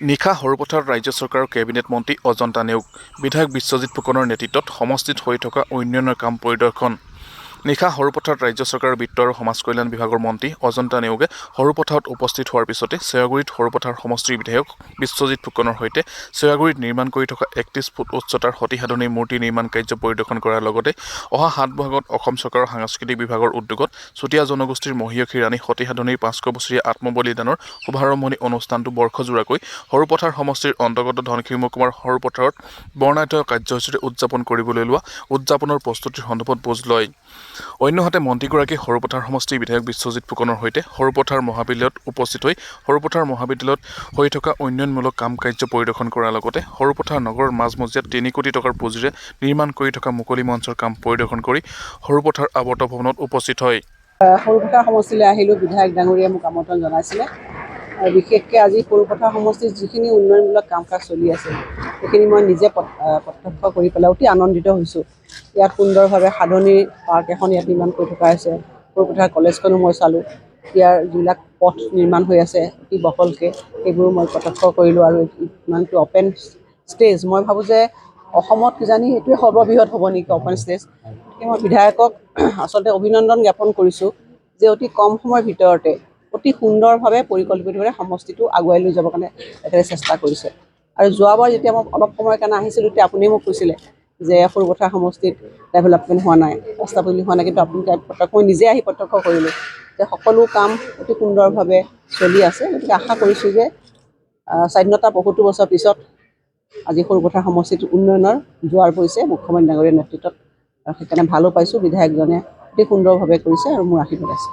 নিশা সৰুপথাৰত ৰাজ্য চৰকাৰৰ কেবিনেট মন্ত্ৰী অজন্তা নেওগ, বিধায়ক বিশ্বজিৎ ফুকনৰ নেতৃত্বত সমষ্টিত হৈ থকা উন্নয়নৰ কাম পৰিদৰ্শন। নিশা সৰুপথাৰত ৰাজ্য চৰকাৰৰ বিত্ত আৰু সমাজ কল্যাণ বিভাগৰ মন্ত্ৰী অজন্তা নেওগে সৰুপথাৰত উপস্থিত হোৱাৰ পিছতে চেৱাগুৰিত সৰুপথাৰ সমষ্টিৰ বিধায়ক বিশ্বজিৎ ফুকনৰ সৈতে চেৱাগুৰিত নিৰ্মাণ কৰি থকা 31 ফুট উচ্চতাৰ সতীসাধনী মূৰ্তি নিৰ্মাণ কাৰ্য পৰিদৰ্শন কৰাৰ লগতে অহা 7 বহাগত অসম চৰকাৰৰ সাংস্কৃতিক বিভাগৰ উদ্যোগত চুতীয়া জনগোষ্ঠীৰ মহীয়সী ৰাণী সতীসাধনীৰ 500 বছৰীয়া আত্মবলিদানৰ শুভাৰম্ভণি অনুষ্ঠানটো বৰ্ষজোৰাকৈ সৰুপথাৰ সমষ্টিৰ অন্তৰ্গত ধনশিৰি মহকুমাৰ সৰুপথাৰত বৰ্ণাঢ্য কাৰ্যসূচীৰে উদযাপন কৰিবলৈ লোৱা উদযাপনৰ প্ৰস্তুতিৰ সন্দৰ্ভত বুজ লয়। অন্যহাতে মন্ত্ৰীগৰাকী সৰুপথাৰ সমষ্টিৰ বিধায়ক বিশ্বজিৎ ফুকনৰ সৈতে সৰুপথাৰ মহাবিদ্যালয়ত উপস্থিত হৈ সৰুপথাৰ মহাবিদ্যালয়ত হৈ থকা উন্নয়নমূলক কাম কাৰ্য পৰিদৰ্শন কৰাৰ লগতে সৰুপথাৰ নগৰৰ মাজমজিয়াত 3 কোটি টকাৰ পুঁজিৰে নিৰ্মাণ কৰি থকা মুকলি মঞ্চৰ কাম পৰিদৰ্শন কৰি সৰুপথাৰ আৱৰ্ত ভৱনত উপস্থিত হয়। সৰুপথাৰ সমষ্টিলৈ আহিলোঁ, বিধায়ক ডাঙৰীয়াই মোক আমন্ত্ৰণ জনাইছিলে আৰু বিশেষকৈ আজি সৰুপথাৰ সমষ্টিত যিখিনি উন্নয়নমূলক কাম কাজ চলি আছে সেইখিনি মই নিজে প্ৰত্যক্ষ কৰি পেলাই অতি আনন্দিত হৈছোঁ। ইয়াত সুন্দৰভাৱে সাধনী পাৰ্ক এখন ইয়াত নিৰ্মাণ কৰি থকা হৈছে। সৰুপথাৰ কলেজখনো মই চালোঁ, ইয়াৰ যিবিলাক পথ নিৰ্মাণ হৈ আছে অতি বহলকৈ সেইবোৰো মই প্ৰত্যক্ষ কৰিলোঁ আৰু ইমানটো অ'পেন ষ্টেজ, মই ভাবোঁ যে অসমত কিজানি সেইটোৱে সৰ্ববৃহৎ হ'ব নেকি অ'পেন ষ্টেজ। গতিকে মই বিধায়কক আচলতে অভিনন্দন জ্ঞাপন কৰিছোঁ যে অতি কম সময়ৰ ভিতৰতে অতি সুন্দৰভাৱে পৰিকল্পিতভাৱে সমষ্টিটো আগুৱাই লৈ যাবৰ কাৰণে তেখেতে চেষ্টা কৰিছে। আৰু যোৱাবাৰ যেতিয়া মই অলপ সময়ৰ কাৰণে আহিছিলোঁ তেতিয়া আপুনি মোক কৈছিলে যে সৰুপথাৰ সমষ্টিত ডেভেলপমেণ্ট হোৱা নাই, ৰাস্তা পদূলি হোৱা নাই, কিন্তু আপুনি মই নিজে আহি প্ৰত্যক্ষ কৰিলোঁ যে সকলো কাম অতি সুন্দৰভাৱে চলি আছে। গতিকে আশা কৰিছোঁ যে স্বাধীনতা ৭৫ বছৰ পিছত আজি সৰুপথাৰ সমষ্টিত উন্নয়নৰ জোৱাৰ পৰিছে মুখ্যমন্ত্ৰী ডাঙৰীয়াৰ নেতৃত্বত, আৰু সেইকাৰণে ভালো পাইছোঁ। বিধায়কজনে অতি সুন্দৰভাৱে কৰিছে আৰু মোৰ আশীৰ্বাদ আছে।